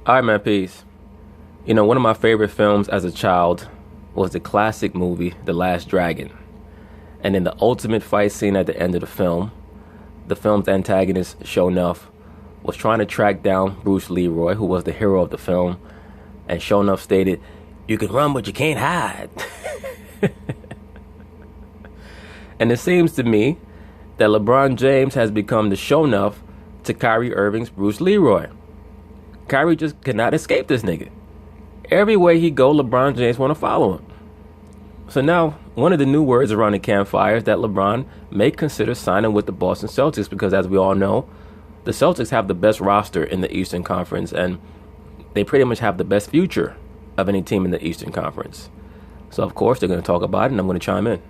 All right, man, peace. You know, one of my favorite films as a child was the classic movie, The Last Dragon. And in the ultimate fight scene at the end of the film's antagonist, Sho'nuff, was trying to track down Bruce Leroy, who was the hero of the film. And Sho'nuff stated, "You can run, but you can't hide." And it seems to me that LeBron James has become the Sho'nuff to Kyrie Irving's Bruce Leroy. Kyrie just cannot escape this nigga. Everywhere he go, LeBron James want to follow him. So now, one of the new words around the campfire is that LeBron may consider signing with the Boston Celtics because, as we all know, the Celtics have the best roster in the Eastern Conference, and they pretty much have the best future of any team in the Eastern Conference. So, of course, they're going to talk about it, and I'm going to chime in.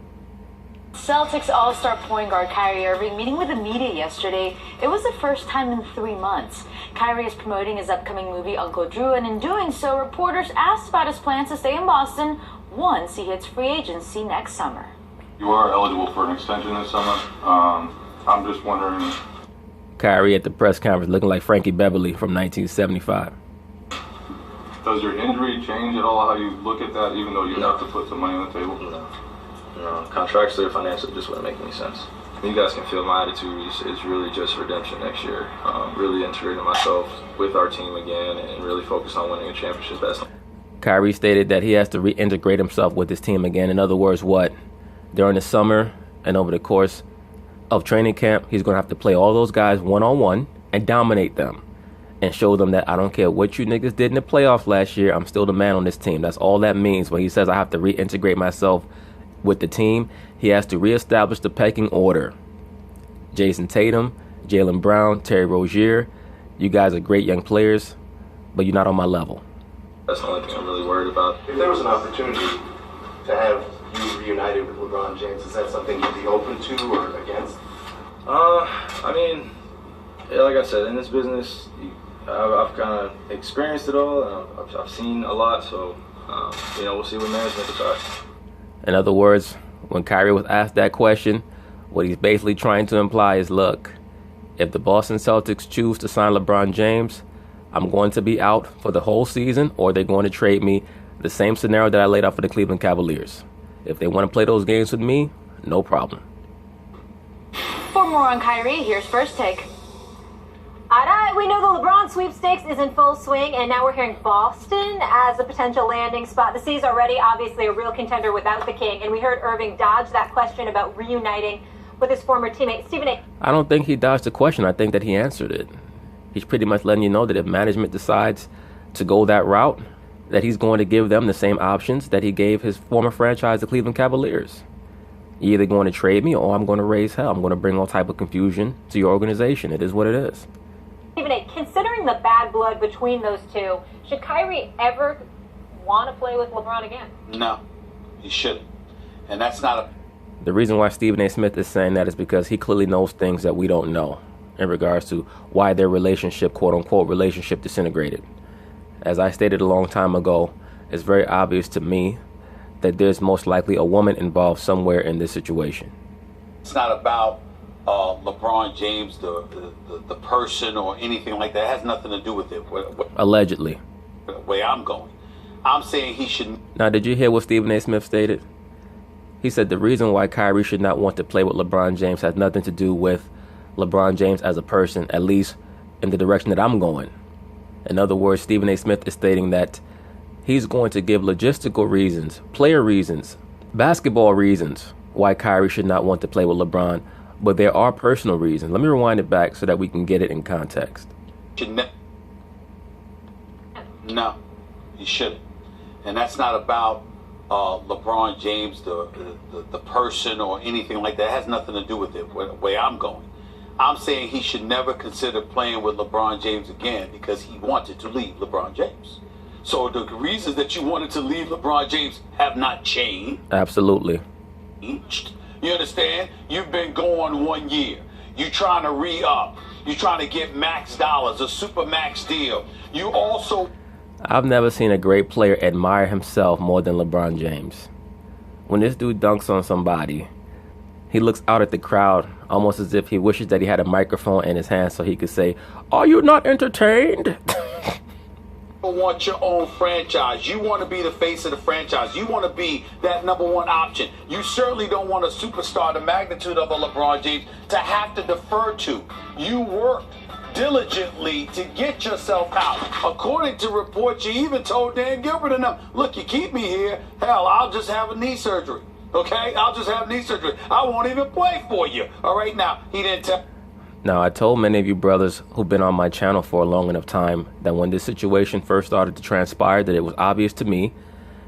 Celtics all-star point guard Kyrie Irving meeting with the media yesterday. It was the first time in 3 months. Kyrie is promoting his upcoming movie Uncle Drew, and in doing so, reporters asked about his plans to stay in Boston once he hits free agency next summer. You are eligible for an extension this summer. I'm just wondering. Kyrie at the press conference looking like Frankie Beverly from 1975. Does your injury change at all how you look at that, even though you have to put some money on the table? No, contractually or financially, it just wouldn't make any sense. You guys can feel my attitude is really just redemption next year. Really integrating myself with our team again and really focus on winning a championship. Kyrie stated that he has to reintegrate himself with his team again. In other words, what? During the summer and over the course of training camp, he's going to have to play all those guys one-on-one and dominate them and show them that I don't care what you niggas did in the playoffs last year, I'm still the man on this team. That's all that means when he says I have to reintegrate myself with the team. He has to reestablish the pecking order. Jason Tatum, Jaylen Brown, Terry Rozier, you guys are great young players, but you're not on my level. That's the only thing I'm really worried about. If there was an opportunity to have you reunited with LeBron James, is that something you'd be open to or against? I mean, yeah, like I said, in this business, I've kind of experienced it all, and I've seen a lot, so, we'll see what management decides. In other words, when Kyrie was asked that question, what he's basically trying to imply is, look, if the Boston Celtics choose to sign LeBron James, I'm going to be out for the whole season, or they're going to trade me. The same scenario that I laid out for the Cleveland Cavaliers. If they want to play those games with me, no problem. For more on Kyrie, here's First Take. All right, we know the LeBron sweepstakes is in full swing, and now we're hearing Boston as a potential landing spot. The C's already obviously a real contender without the King, and we heard Irving dodge that question about reuniting with his former teammate, Stephen A. I don't think he dodged the question. I think that he answered it. He's pretty much letting you know that if management decides to go that route, that he's going to give them the same options that he gave his former franchise, the Cleveland Cavaliers. You're either going to trade me or I'm going to raise hell. I'm going to bring all type of confusion to your organization. It is what it is. Stephen A., considering the bad blood between those two, should Kyrie ever want to play with LeBron again? No, he shouldn't. And that's not a... The reason why Stephen A. Smith is saying that is because he clearly knows things that we don't know in regards to why their relationship, quote-unquote, relationship disintegrated. As I stated a long time ago, it's very obvious to me that there's most likely a woman involved somewhere in this situation. It's not about LeBron James, the person or anything like that. It has nothing to do with it. Allegedly. The way I'm going. I'm saying he should... Now, did you hear what Stephen A. Smith stated? He said the reason why Kyrie should not want to play with LeBron James has nothing to do with LeBron James as a person, at least in the direction that I'm going. In other words, Stephen A. Smith is stating that he's going to give logistical reasons, player reasons, basketball reasons why Kyrie should not want to play with LeBron, but there are personal reasons. Let me rewind it back so that we can get it in context. No, he shouldn't. And that's not about LeBron James, the person or anything like that. It has nothing to do with it, the way I'm going. I'm saying he should never consider playing with LeBron James again because he wanted to leave LeBron James. So the reasons that you wanted to leave LeBron James have not changed. Absolutely. You understand? You've been going 1 year. You trying to re-up. You trying to get max dollars, a super max deal. You also... I've never seen a great player admire himself more than LeBron James. When this dude dunks on somebody, he looks out at the crowd almost as if he wishes that he had a microphone in his hand so he could say, "Are you not entertained?" want your own franchise. You want to be the face of the franchise. You want to be that number one option. You certainly don't want a superstar the magnitude of a LeBron James to have to defer to. You worked diligently to get yourself out. According to reports, you even told Dan Gilbert and them, look, you keep me here, hell, I'll just have a knee surgery. Okay? I'll just have knee surgery. I won't even play for you. All right? Now, he didn't tell. Now, I told many of you brothers who've been on my channel for a long enough time that when this situation first started to transpire, that it was obvious to me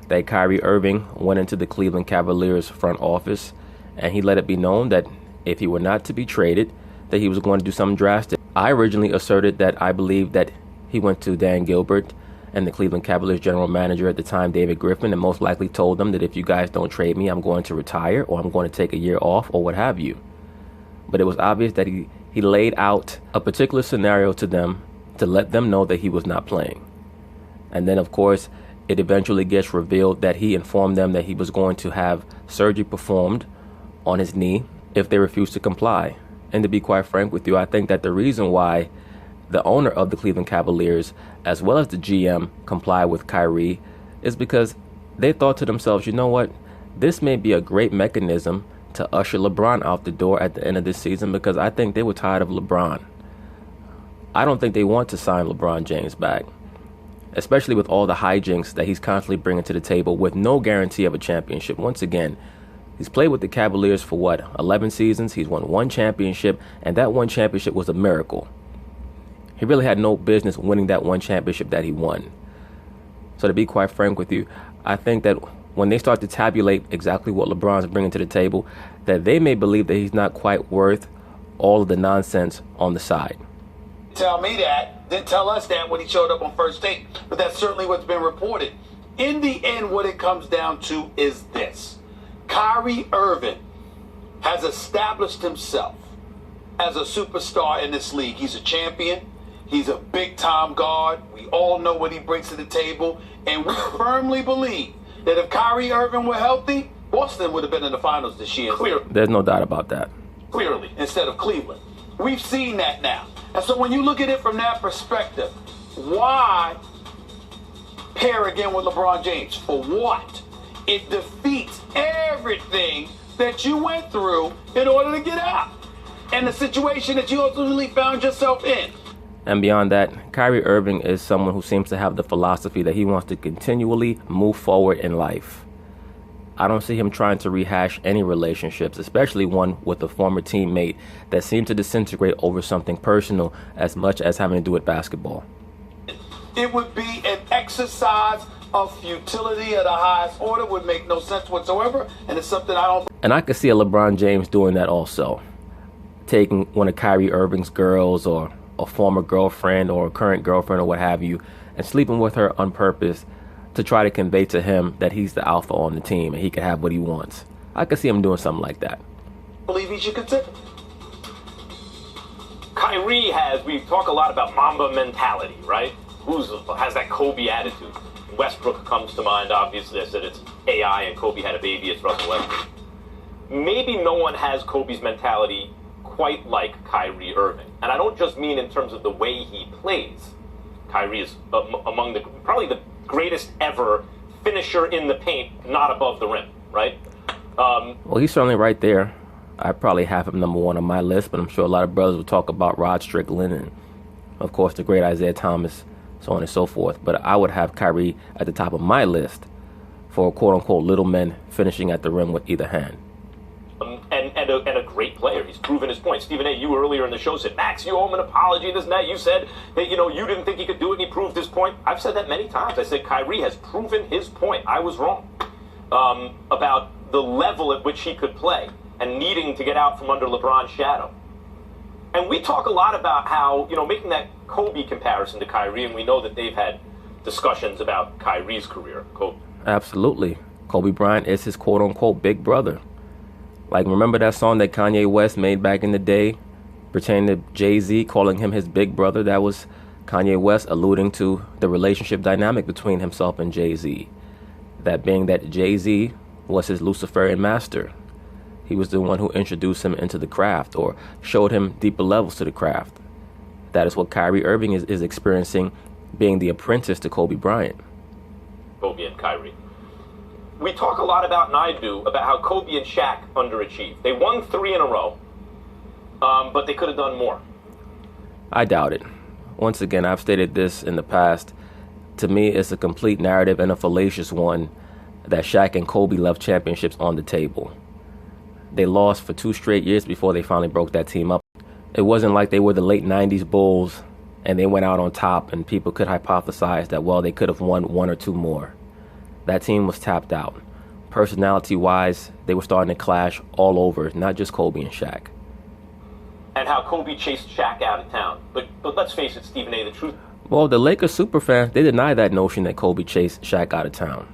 that Kyrie Irving went into the Cleveland Cavaliers front office and he let it be known that if he were not to be traded, that he was going to do something drastic. I originally asserted that I believed that he went to Dan Gilbert and the Cleveland Cavaliers general manager at the time, David Griffin, and most likely told them that if you guys don't trade me, I'm going to retire or I'm going to take a year off or what have you. But it was obvious that he laid out a particular scenario to them to let them know that he was not playing. And then, of course, it eventually gets revealed that he informed them that he was going to have surgery performed on his knee if they refused to comply. And to be quite frank with you, I think that the reason why the owner of the Cleveland Cavaliers, as well as the GM, complied with Kyrie is because they thought to themselves, you know what, this may be a great mechanism to usher LeBron out the door at the end of this season, because I think they were tired of LeBron. I don't think they want to sign LeBron James back, especially with all the hijinks that he's constantly bringing to the table with no guarantee of a championship. Once again, he's played with the Cavaliers for what, 11 seasons? He's won one championship, and that one championship was a miracle. He really had no business winning that one championship that he won. So to be quite frank with you, I think that when they start to tabulate exactly what LeBron's bringing to the table, that they may believe that he's not quite worth all of the nonsense on the side. Tell me that, didn't tell us that when he showed up on first take, but that's certainly what's been reported. In the end, what it comes down to is this. Kyrie Irving has established himself as a superstar in this league. He's a champion. He's a big-time guard. We all know what he brings to the table, and we firmly believe that if Kyrie Irving were healthy, Boston would have been in the finals this year. Clearly. There's no doubt about that. Clearly, instead of Cleveland. We've seen that now. And so when you look at it from that perspective, why pair again with LeBron James? For what? It defeats everything that you went through in order to get out. And the situation that you ultimately found yourself in. And beyond that, Kyrie Irving is someone who seems to have the philosophy that he wants to continually move forward in life. I don't see him trying to rehash any relationships, especially one with a former teammate that seemed to disintegrate over something personal as much as having to do with basketball. It would be an exercise of futility of the highest order, would make no sense whatsoever, and it's something I don't... And I could see a LeBron James doing that also. Taking one of Kyrie Irving's girls or a former girlfriend or a current girlfriend or what have you, and sleeping with her on purpose to try to convey to him that he's the alpha on the team and he can have what he wants. I could see him doing something like that. I believe he should consider. Kyrie we talk a lot about Mamba mentality, right? Has that Kobe attitude? Westbrook comes to mind, obviously. I said it's AI and Kobe had a baby, it's Russell Westbrook. Maybe no one has Kobe's mentality quite like Kyrie Irving. And I don't just mean in terms of the way he plays. Kyrie is among probably the greatest ever finisher in the paint, not above the rim, right? Well, he's certainly right there. I probably have him number one on my list, but I'm sure a lot of brothers will talk about Rod Strickland and, of course, the great Isaiah Thomas, so on and so forth. But I would have Kyrie at the top of my list for quote-unquote little men finishing at the rim with either hand. And a great player. He's proven his point. Stephen A., you earlier in the show said, Max, you owe him an apology, this and that. You said that, you didn't think he could do it, and he proved his point. I've said that many times. I said Kyrie has proven his point. I was wrong about the level at which he could play and needing to get out from under LeBron's shadow. And we talk a lot about how, making that Kobe comparison to Kyrie, and we know that they've had discussions about Kyrie's career. Kobe. Absolutely. Kobe Bryant is his quote-unquote big brother. Like, remember that song that Kanye West made back in the day, pertaining to Jay-Z, calling him his big brother? That was Kanye West alluding to the relationship dynamic between himself and Jay-Z. That being that Jay-Z was his Luciferian master. He was the one who introduced him into the craft or showed him deeper levels to the craft. That is what Kyrie Irving is experiencing being the apprentice to Kobe Bryant. Kobe and Kyrie. We talk a lot about, and I do, about how Kobe and Shaq underachieved. They won 3 in a row, but they could have done more. I doubt it. Once again, I've stated this in the past. To me, it's a complete narrative and a fallacious one that Shaq and Kobe left championships on the table. They lost for 2 straight years before they finally broke that team up. It wasn't like they were the late 90s Bulls and they went out on top and people could hypothesize that, well, they could have won 1 or 2 more. That team was tapped out. Personality-wise, they were starting to clash all over, not just Kobe and Shaq. And how Kobe chased Shaq out of town. But let's face it, Stephen A., the truth. Well, the Lakers superfans, they deny that notion that Kobe chased Shaq out of town.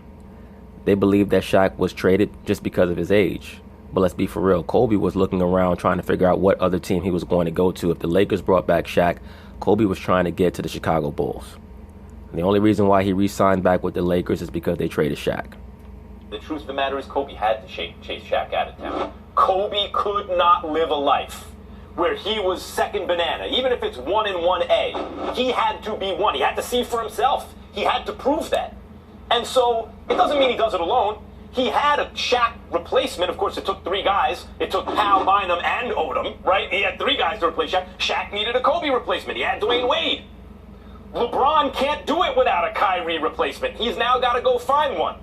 They believe that Shaq was traded just because of his age. But let's be for real, Kobe was looking around trying to figure out what other team he was going to go to. If the Lakers brought back Shaq, Kobe was trying to get to the Chicago Bulls. And the only reason why he re-signed back with the Lakers is because they traded Shaq. The truth of the matter is Kobe had to chase Shaq out of town. Kobe could not live a life where he was second banana, even if it's 1 and 1A. He had to be 1. He had to see for himself. He had to prove that. And so it doesn't mean he does it alone. He had a Shaq replacement. Of course, it took 3 guys. It took Powell, Bynum, and Odom, right? He had 3 guys to replace Shaq. Shaq needed a Kobe replacement. He had Dwayne Wade. LeBron can't do it without a Kyrie replacement. He's now got to go find one.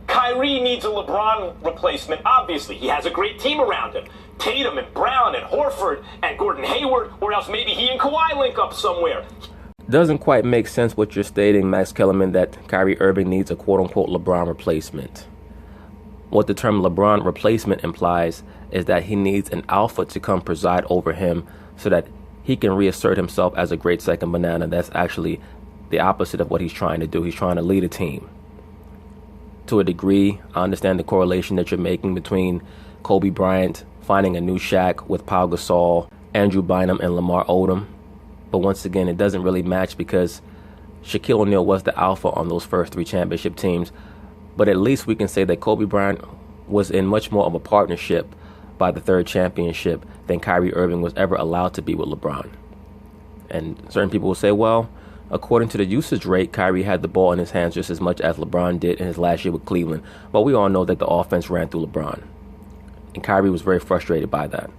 Kyrie needs a LeBron replacement, obviously. He has a great team around him. Tatum and Brown and Horford and Gordon Hayward, or else maybe he and Kawhi link up somewhere. Doesn't quite make sense what you're stating, Max Kellerman, that Kyrie Irving needs a quote-unquote LeBron replacement. What the term LeBron replacement implies is that he needs an alpha to come preside over him so that he can reassert himself as a great second banana. That's actually the opposite of what he's trying to do. He's trying to lead a team. To a degree, I understand the correlation that you're making between Kobe Bryant finding a new Shaq with Pau Gasol, Andrew Bynum, and Lamar Odom. But once again, it doesn't really match because Shaquille O'Neal was the alpha on those first 3 championship teams. But at least we can say that Kobe Bryant was in much more of a partnership by the 3rd championship than Kyrie Irving was ever allowed to be with LeBron. And certain people will say, well, according to the usage rate, Kyrie had the ball in his hands just as much as LeBron did in his last year with Cleveland. But we all know that the offense ran through LeBron. And Kyrie was very frustrated by that.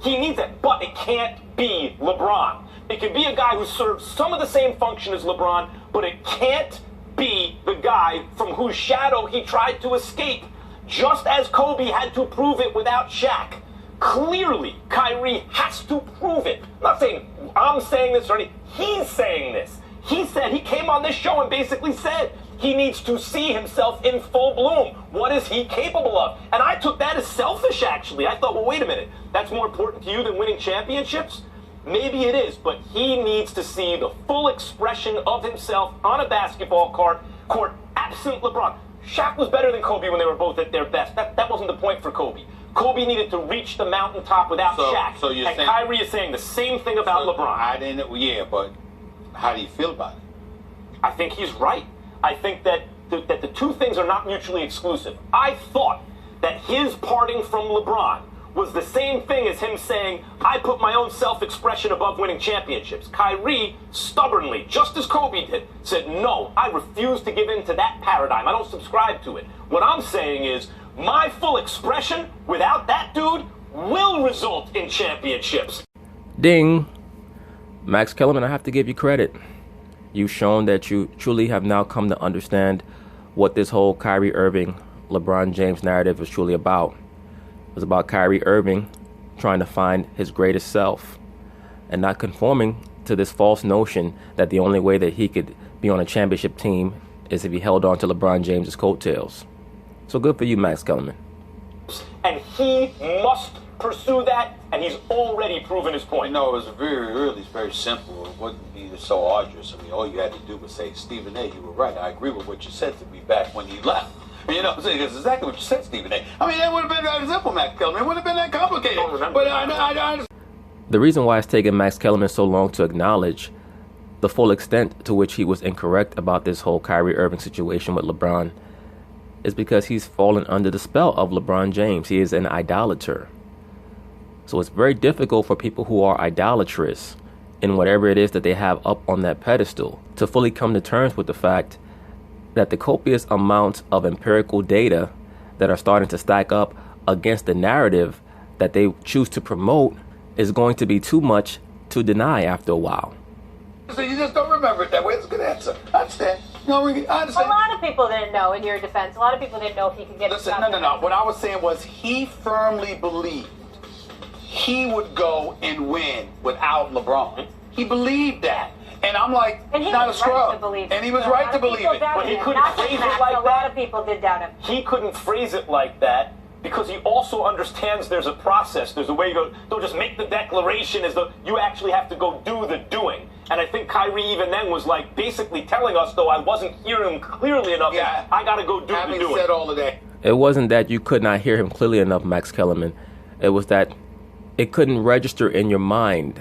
He needs it, but it can't be LeBron. It can be a guy who serves some of the same function as LeBron, but it can't be the guy from whose shadow he tried to escape, just as Kobe had to prove it without Shaq. Clearly, Kyrie has to prove it. I'm not saying I'm saying this or anything. He's saying this. He came on this show and basically said he needs to see himself in full bloom. What is he capable of? And I took that as selfish, actually. I thought, well, wait a minute. That's more important to you than winning championships? Maybe it is, but he needs to see the full expression of himself on a basketball court absent LeBron. Shaq was better than Kobe when they were both at their best. That wasn't the point for Kobe. Kobe needed to reach the mountaintop without Shaq. So you're and saying, Kyrie is saying the same thing about LeBron. Yeah, but how do you feel about it? I think he's right. I think that the 2 things are not mutually exclusive. I thought that his parting from LeBron was the same thing as him saying, I put my own self-expression above winning championships. Kyrie, stubbornly, just as Kobe did, said, no, I refuse to give in to that paradigm. I don't subscribe to it. What I'm saying is, my full expression without that dude will result in championships. Ding. Max Kellerman, I have to give you credit. You've shown that you truly have now come to understand what this whole Kyrie Irving, LeBron James narrative is truly about. It was about Kyrie Irving trying to find his greatest self and not conforming to this false notion that the only way that he could be on a championship team is if he held on to LeBron James's coattails. So good for you, Max Kellerman. And he must pursue that, and he's already proven his point. No, it was very simple. It wouldn't be so arduous. I mean, all you had to do was say, Stephen A., you were right. I agree with what you said to me back when he left. You know what I'm saying? That's exactly what you said, Stephen A. I mean, that would have been very simple, Max Kellerman. It wouldn't have been that complicated. But I The reason why it's taken Max Kellerman so long to acknowledge the full extent to which he was incorrect about this whole Kyrie Irving situation with LeBron is because he's fallen under the spell of LeBron James. He is an idolater. So it's very difficult for people who are idolatrous in whatever it is that they have up on that pedestal, to fully come to terms with the fact that the copious amounts of empirical data that are starting to stack up against the narrative that they choose to promote is going to be too much to deny after a while. So you just don't remember it that way. It's a good answer. I understand. I understand. A lot of people didn't know, in your defense. A lot of people didn't know if he could get Listen, no. What I was saying was he firmly believed he would go and win without LeBron. He believed that. And I'm like, and he not was a scrub. Right to believe and he it. was So right to believe it. But he couldn't phrase it like that. A lot of people did doubt him. He couldn't phrase it like that because he also understands there's a process. There's a way you go. Don't just make the declaration as though you actually have to go do the doing. And I think Kyrie even then was like basically telling us, though I wasn't hearing him clearly enough, yeah, I got to go do the doing. Having said all of that. It wasn't that you could not hear him clearly enough, Max Kellerman. It was that it couldn't register in your mind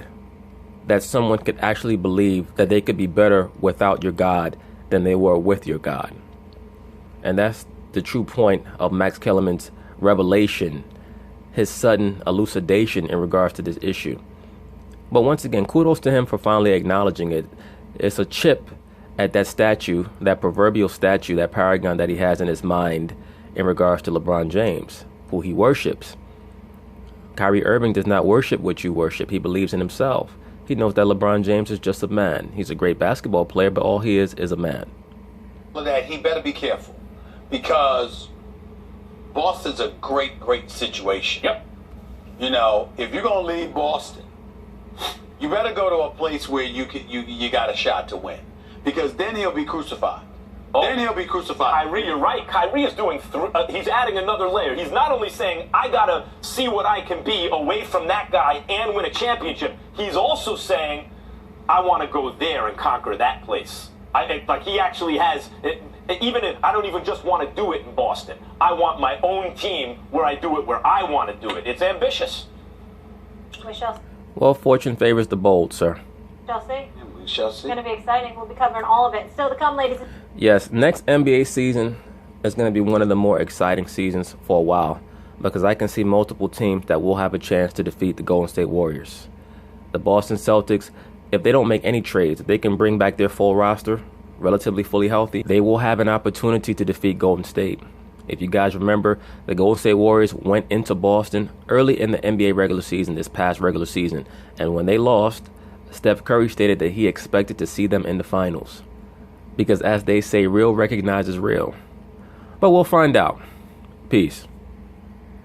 that someone could actually believe that they could be better without your God than they were with your God. And that's the true point of Max Kellerman's revelation, his sudden elucidation in regards to this issue. But once again, kudos to him for finally acknowledging it. It's a chip at that statue, that proverbial statue, that paragon that he has in his mind in regards to LeBron James, who he worships. Kyrie Irving does not worship what you worship. He believes in himself. He knows that LeBron James is just a man. He's a great basketball player, but all he is a man. That he better be careful because Boston's a great situation. Yep. You know, if you're gonna leave Boston, you better go to a place where you got a shot to win, because then he'll be crucified. Then he'll be crucified. Kyrie, you're right. Kyrie is doing. He's adding another layer. He's not only saying I gotta see what I can be away from that guy and win a championship. He's also saying I want to go there and conquer that place. Like he actually has. Even if I don't even just want to do it in Boston, I want my own team where I do it where I want to do it. It's ambitious. We shall. Well, fortune favors the bold, sir. See. We shall see. It's going to be exciting. We'll be covering all of it. Still to come, ladies. Yes, next NBA season is going to be one of the more exciting seasons for a while, because I can see multiple teams that will have a chance to defeat the Golden State Warriors. The Boston Celtics, if they don't make any trades, if they can bring back their full roster, relatively fully healthy, they will have an opportunity to defeat Golden State. If you guys remember, the Golden State Warriors went into Boston early in the NBA regular season, this past regular season, and when they lost, Steph Curry stated that he expected to see them in the finals. Because as they say, real recognizes real. But we'll find out. Peace.